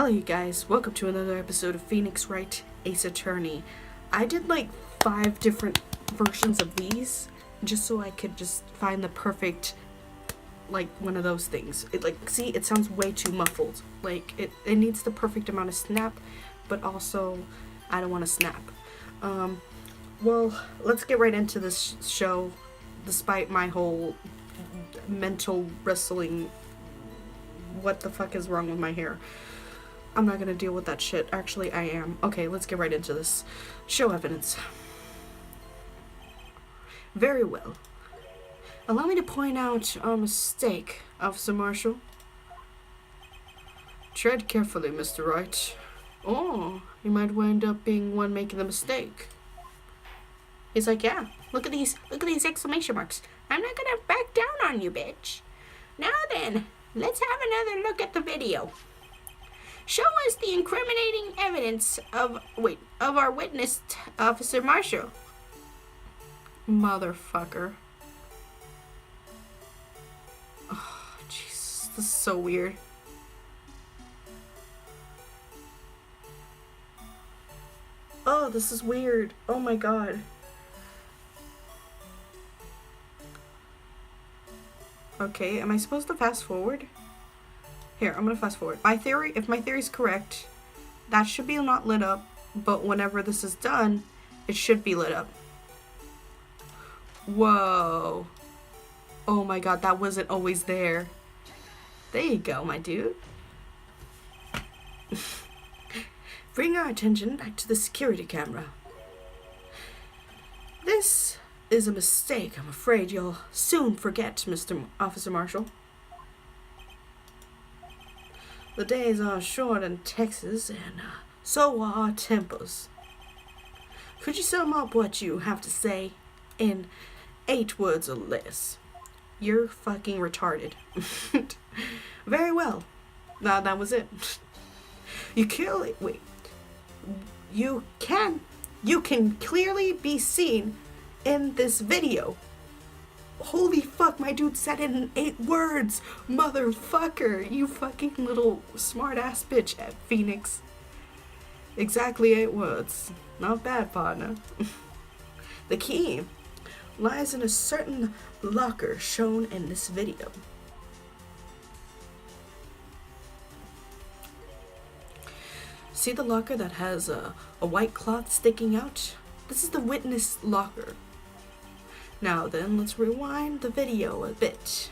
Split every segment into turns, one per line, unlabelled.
Hello you guys, welcome to another episode of Phoenix Wright Ace Attorney. I did like 5 different versions of these just so I could just find the perfect, like, one of those things. See, it sounds way too muffled. Like, it needs the perfect amount of snap, but also I don't want to snap. Well, let's get right into this show, despite my whole mental wrestling. What the fuck is wrong with my hair? I'm not gonna deal with that shit. Actually, I am. Okay, let's get right into this. Show evidence. Very well. Allow me to point out our mistake, Officer Marshall. Tread carefully, Mr. Wright. Oh, you might wind up being one making the mistake. He's like, yeah, look at these exclamation marks. I'm not gonna back down on you, bitch. Now then, let's have another look at the video. Show us the incriminating evidence of our witness, Officer Marshall. Motherfucker. Oh, Jesus, this is so weird. Oh, this is weird. Oh my god. Okay, am I supposed to fast forward? Here, I'm gonna fast forward. If my theory is correct, that should be not lit up, but whenever this is done, it should be lit up. Whoa. Oh my god, that wasn't always there. There you go, my dude. Bring our attention back to the security camera. This is a mistake I'm afraid you'll soon forget, Mr. Officer Marshall. The days are short in Texas, and so are our tempers. Could you sum up what you have to say in 8 words or less? You're fucking retarded. Very well. That was it. You can clearly be seen in this video. Holy fuck, my dude said it in 8 words. Motherfucker, you fucking little smart ass bitch at Phoenix. Exactly 8 words. Not bad, partner. The key lies in a certain locker shown in this video. See the locker that has a white cloth sticking out? This is the witness locker. Now then, let's rewind the video a bit.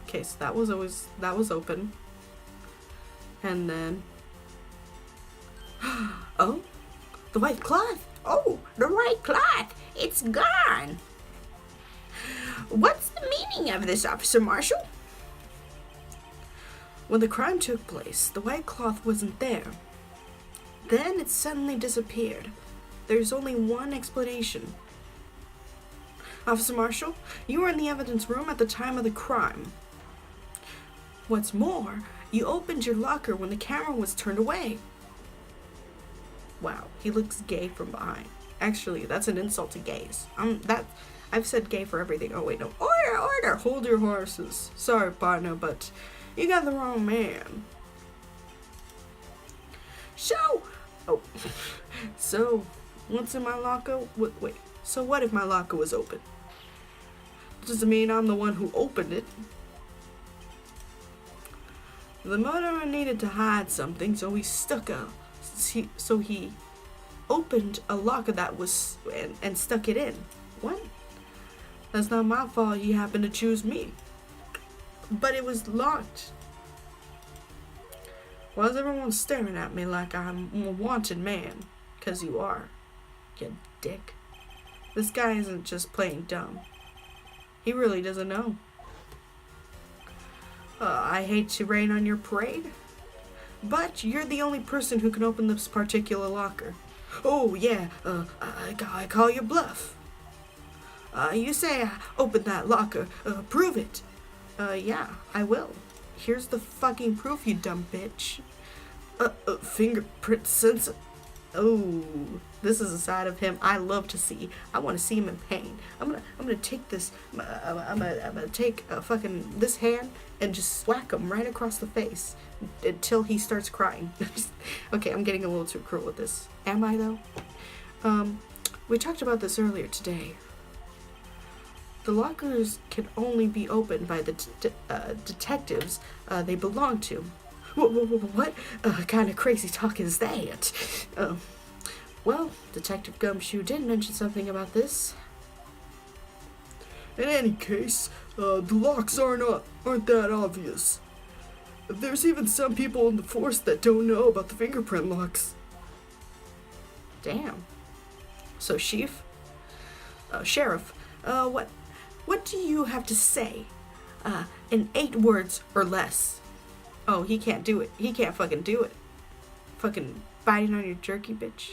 Okay, so that was open. And then oh, the white cloth. Oh, the white cloth. It's gone. What's the meaning of this, Officer Marshall? When the crime took place, the white cloth wasn't there. Then it suddenly disappeared. There's only one explanation. Officer Marshall, you were in the evidence room at the time of the crime. What's more, you opened your locker when the camera was turned away. Wow, he looks gay from behind. Actually, that's an insult to gays. I've said gay for everything. Oh wait, no. Order! Hold your horses. Sorry, partner, but you got the wrong man. So, what's in my locker? Wait, so what if my locker was open? Doesn't mean I'm the one who opened it. The murderer needed to hide something, so he opened a locker that was and stuck it in. What? That's not my fault you happened to choose me. But it was locked. Why is everyone staring at me like I'm a wanted man? 'Cause you are, you dick. This guy isn't just playing dumb. He really doesn't know. I hate to rain on your parade, but you're the only person who can open this particular locker. Oh yeah, I call your bluff. You say I opened that locker. Prove it. Yeah, I will. Here's the fucking proof, you dumb bitch. Fingerprint sensor. Oh, this is a side of him I love to see. I want to see him in pain. I'm gonna take this. I'm gonna take fucking this hand and just whack him right across the face until he starts crying. Okay, I'm getting a little too cruel with this. Am I though? We talked about this earlier today. The lockers can only be opened by the detectives they belong to. What kind of crazy talk is that? Well, Detective Gumshoe did mention something about this.
In any case, the locks aren't that obvious. There's even some people in the force that don't know about the fingerprint locks.
Damn. So, Sheriff, what do you have to say? In 8 words or less. Oh, he can't do it. He can't fucking do it. Fucking biting on your jerky, bitch.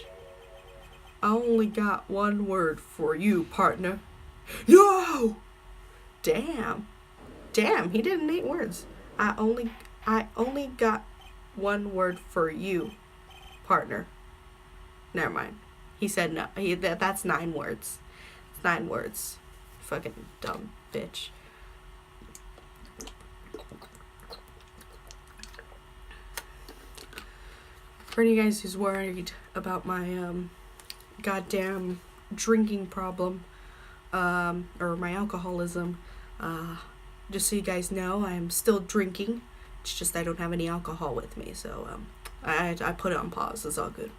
I only got 1 word for you, partner.
No! Damn, he did it in 8 words. I only got 1 word for you, partner. Never mind. He said no. That's 9 words. It's 9 words. Fucking dumb bitch. For any guys who's worried about my goddamn drinking problem, or my alcoholism, just so you guys know, I'm still drinking. It's just I don't have any alcohol with me, so I put it on pause. It's all good.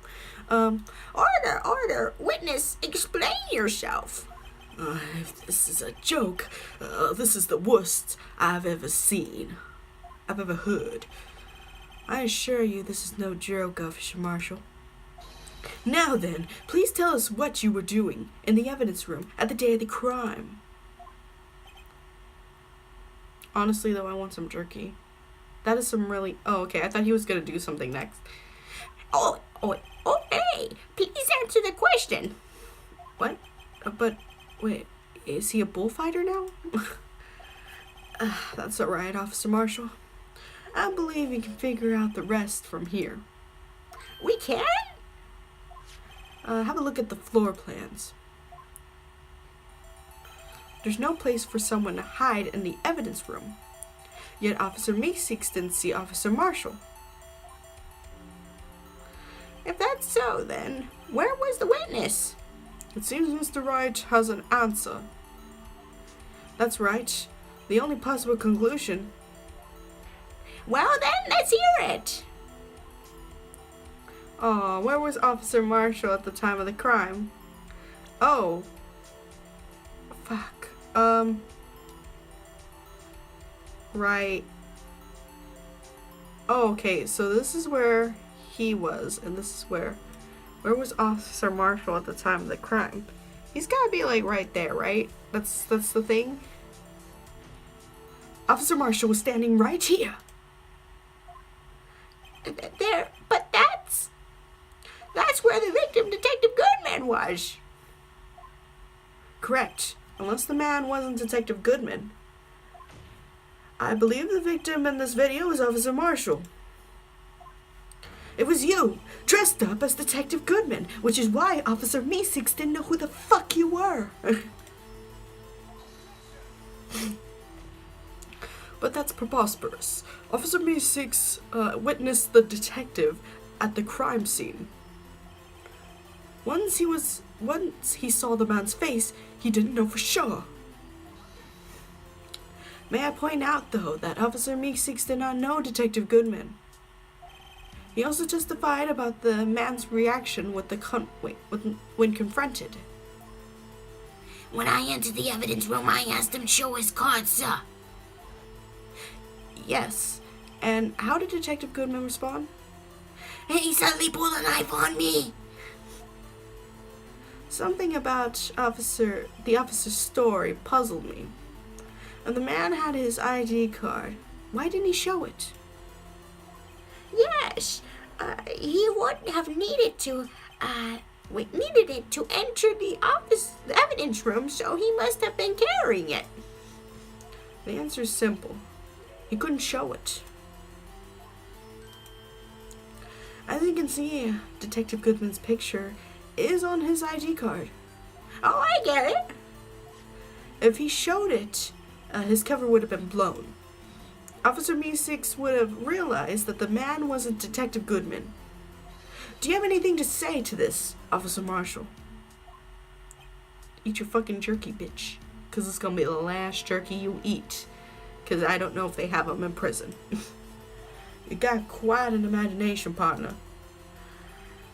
Order, witness, explain yourself. If this is a joke, this is the worst I've ever seen. I've ever heard. I assure you this is no joke, Officer Marshall. Now then, please tell us what you were doing in the evidence room at the day of the crime. Honestly, though, I want some jerky. That is some really... Oh, okay, I thought he was going to do something next. Okay, please answer the question. What? But, wait, is he a bullfighter now? That's alright, Officer Marshall. I believe you can figure out the rest from here. We can? Have a look at the floor plans. There's no place for someone to hide in the evidence room. Yet Officer Meeseeks didn't see Officer Marshall. If that's so, then where was the witness?
It seems Mr. Wright has an answer.
That's right. The only possible conclusion.
Well then, let's hear it.
Oh, where was Officer Marshall at the time of the crime? Oh. Fuck. Right. Oh, okay, so this is where he was, and this is where was Officer Marshall at the time of the crime? He's gotta be like right there, right? That's the thing. Officer Marshall was standing right here.
There, but that's where the victim, Detective Goodman, was.
Correct. Unless the man wasn't Detective Goodman. I believe the victim in this video is Officer Marshall. It was you, dressed up as Detective Goodman, which is why Officer Meeseeks didn't know who the fuck you were. But that's preposterous. Officer Meeseeks witnessed the detective at the crime scene. Once he saw the man's face, he didn't know for sure. May I point out, though, that Officer Meeseeks did not know Detective Goodman. He also testified about the man's reaction with when confronted.
When I entered the evidence room, I asked him to show his card, sir.
Yes. And how did Detective Goodman respond?
He suddenly pulled a knife on me.
Something about the officer's story puzzled me. And the man had his ID card. Why didn't he show it?
Yes, he wouldn't have needed it to enter the evidence room, so he must have been carrying it.
The answer is simple. He couldn't show it. As you can see, Detective Goodman's picture is on his ID card.
Oh, I get it.
If he showed it, his cover would have been blown. Officer Meeseeks would have realized that the man wasn't Detective Goodman. Do you have anything to say to this, Officer Marshall? Eat your fucking jerky, bitch. Because it's going to be the last jerky you eat. Because I don't know if they have them in prison. You got quite an imagination, partner.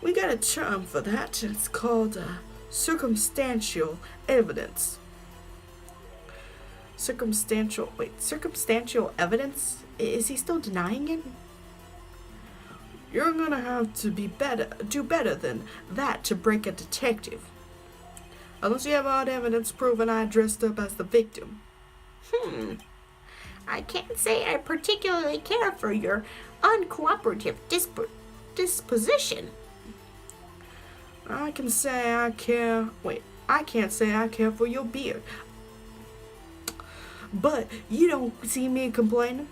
We got a term for that. It's called circumstantial evidence. Circumstantial evidence? Is he still denying it? You're gonna have to do better than that to break a detective. Unless you have hard evidence proving I dressed up as the victim.
I can't say I particularly care for your uncooperative disposition.
I can't say I care for your beard. But you don't see me complaining?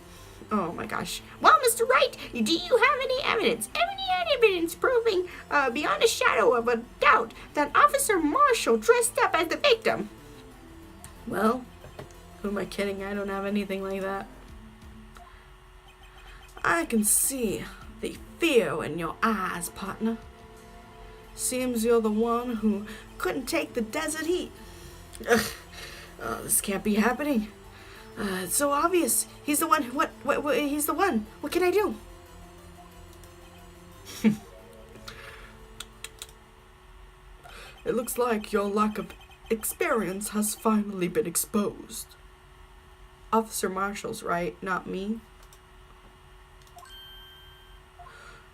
Oh my gosh.
Well, Mr. Wright, do you have any evidence? Any evidence proving beyond a shadow of a doubt that Officer Marshall dressed up as the victim?
Well, who am I kidding? I don't have anything like that. I can see the fear in your eyes, partner. Seems you're the one who couldn't take the desert heat. This can't be happening. It's so obvious. He's the one. What? He's the one. What can I do?
It looks like your lack of experience has finally been exposed.
Officer Marshall's right, not me.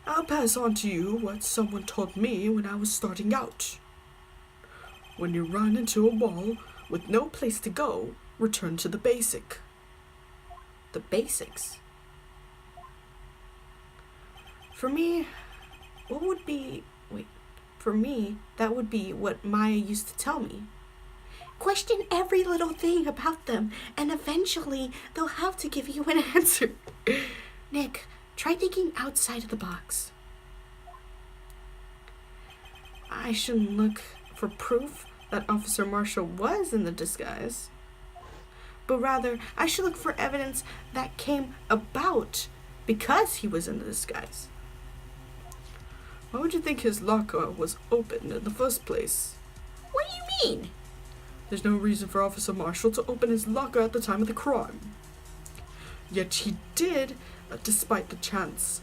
I'll pass on to you what someone taught me when I was starting out. When you run into a wall with no place to go, return to the basic.
The basics? For me, that would be what Maya used to tell me. Question every little thing about them, and eventually they'll have to give you an answer. Nick, try thinking outside of the box. I shouldn't look for proof that Officer Marshall was in the disguise, but rather I should look for evidence that came about because he was in the disguise.
Why would you think his locker was open in the first place?
What do you mean?
There's no reason for Officer Marshall to open his locker at the time of the crime. Yet he did, despite the chance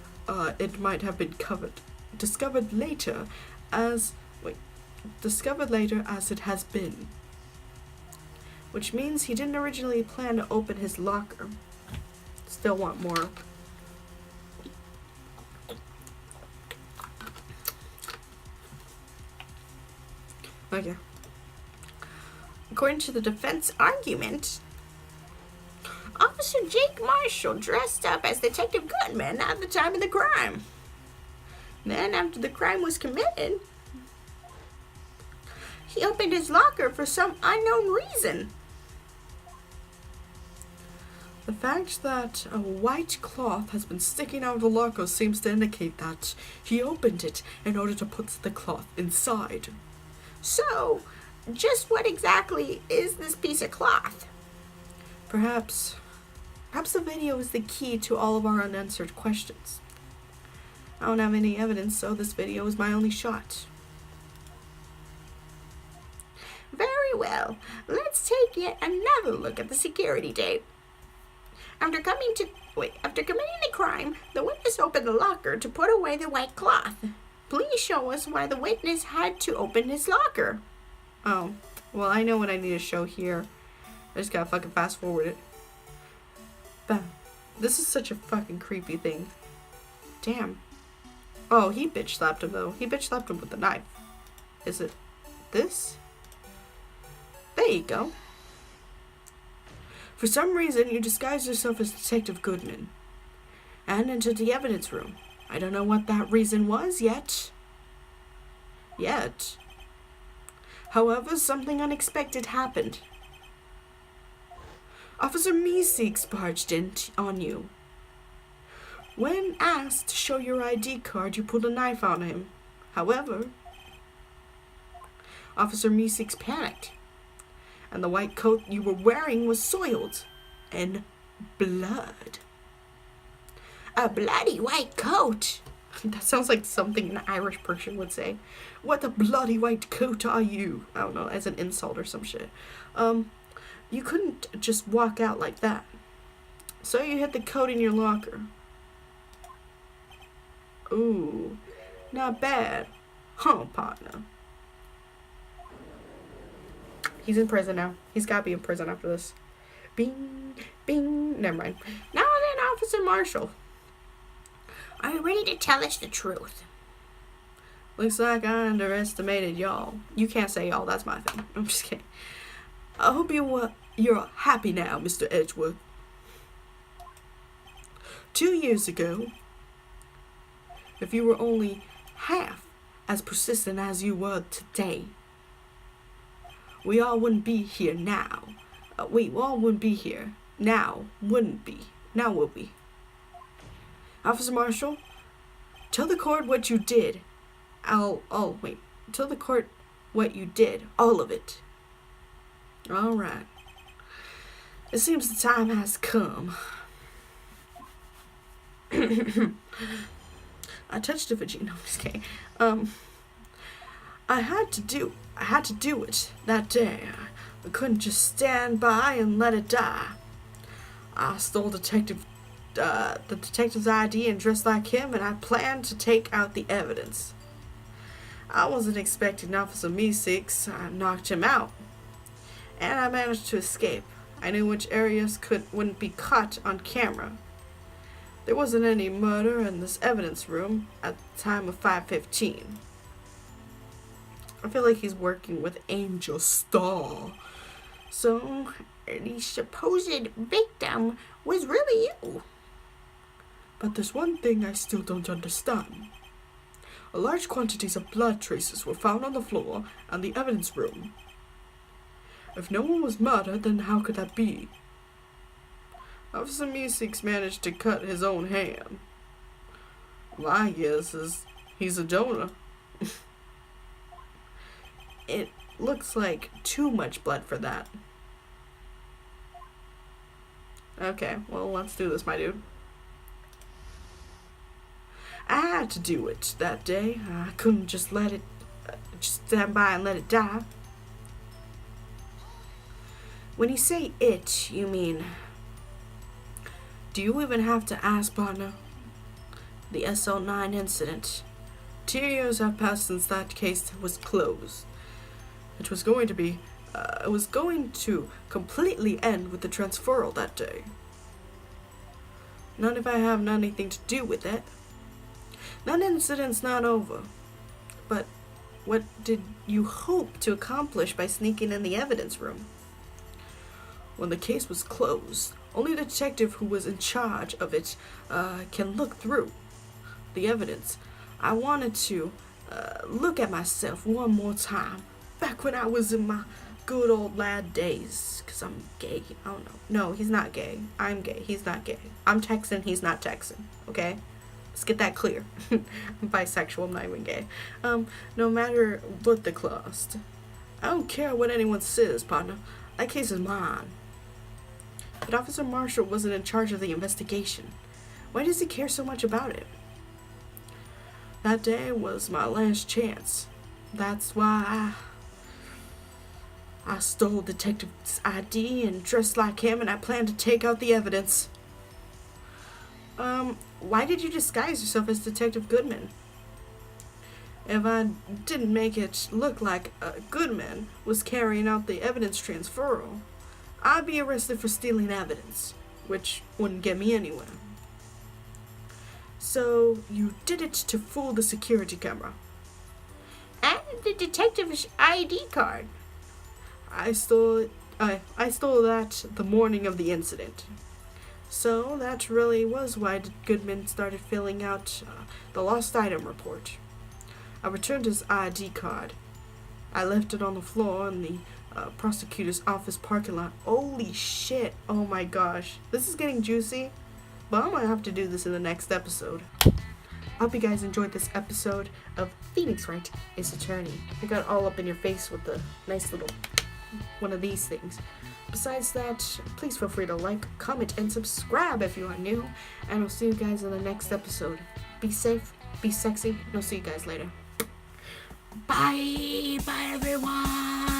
it might have been discovered later as it has been. Which means he didn't originally plan to open his locker. Still want more. Okay.
According to the defense argument, Officer Jake Marshall dressed up as Detective Goodman at the time of the crime. Then, after the crime was committed, he opened his locker for some unknown reason.
The fact that a white cloth has been sticking out of the locker seems to indicate that he opened it in order to put the cloth inside.
So, just what exactly is this piece of cloth?
Perhaps the video is the key to all of our unanswered questions. I don't have any evidence, so this video is my only shot.
Very well. Let's take yet another look at the security tape. After committing the crime, the witness opened the locker to put away the white cloth. Please show us why the witness had to open his locker.
Oh, well, I know what I need to show here. I just gotta fucking fast forward it. Bam. This is such a fucking creepy thing. Damn. Oh, he bitch slapped him though. He bitch slapped him with a knife. Is it this? There you go. For some reason, you disguised yourself as Detective Goodman and entered the evidence room. I don't know what that reason was yet. However, something unexpected happened. Officer Meeseeks barged in on you.
When asked to show your ID card, you pulled a knife on him. However, Officer Meeseeks panicked, and the white coat you were wearing was soiled in blood.
A bloody white coat.
That sounds like something an Irish person would say.
What a bloody white coat are you?
I don't know, as an insult or some shit. You couldn't just walk out like that. So you hid the coat in your locker. Ooh, not bad. Huh, partner? He's in prison now. He's gotta be in prison after this. Bing, bing. Never mind. Now then, Officer Marshall.
Are you ready to tell us the truth?
Looks like I underestimated y'all. You can't say y'all, that's my thing. I'm just kidding. I hope you're happy now, Mr. Edgewood. 2 years ago, if you were only half as persistent as you were today, we all wouldn't be here now. We all wouldn't be here. Now, wouldn't be. Now will be. Officer Marshall, tell the court what you did. Tell the court what you did. All of it. All right. It seems the time has come. I touched a vagina. I'm just kidding. I had to do it that day. I couldn't just stand by and let it die. I stole the detective's ID and dressed like him, and I planned to take out the evidence. I wasn't expecting Officer Meeseeks. I knocked him out, and I managed to escape. I knew which areas wouldn't be caught on camera. There wasn't any murder in this evidence room at the time of 5:15. I feel like he's working with Angel Star.
So, the supposed victim was really you.
But there's one thing I still don't understand. Large quantities of blood traces were found on the floor and the evidence room. If no one was murdered, then how could that be? Officer Meeseeks managed to cut his own hand. My guess is he's a donor.
It looks like too much blood for that. Okay, well, let's do this, my dude. I had to do it that day. I couldn't just just stand by and let it die. When you say it, you mean... Do you even have to ask, partner? The SL9 incident. 2 years have passed since that case was closed. It was going to completely end with the transferal that day. Not if I have anything to do with it. That incident's not over. But what did you hope to accomplish by sneaking in the evidence room? When the case was closed, only the detective who was in charge of it can look through the evidence. I wanted to look at myself one more time, back when I was in my good old lad days, because I'm gay. I don't know. No, he's not gay. I'm gay. He's not gay. I'm Texan. He's not Texan. Okay? Let's get that clear. I'm bisexual. I'm not even gay. No matter what the cost. I don't care what anyone says, partner. That case is mine. But Officer Marshall wasn't in charge of the investigation. Why does he care so much about it? That day was my last chance. That's why I stole Detective's ID and dressed like him, and I planned to take out the evidence. Why did you disguise yourself as Detective Goodman? If I didn't make it look like Goodman was carrying out the evidence transferal, I'd be arrested for stealing evidence, which wouldn't get me anywhere. So, you did it to fool the security camera.
And the detective's ID card.
I stole that the morning of the incident. So, that really was why Goodman started filling out the lost item report. I returned his ID card. I left it on the floor in the prosecutor's office parking lot. Holy shit. Oh my gosh. This is getting juicy. but I'm gonna have to do this in the next episode. I hope you guys enjoyed this episode of Phoenix Wright, Ace Attorney. I got all up in your face with the nice little one of these things. Besides that, please feel free to like, comment, and subscribe if you are new. And I'll see you guys in the next episode. Be safe, be sexy, and I'll see you guys later.
Bye. Bye, everyone.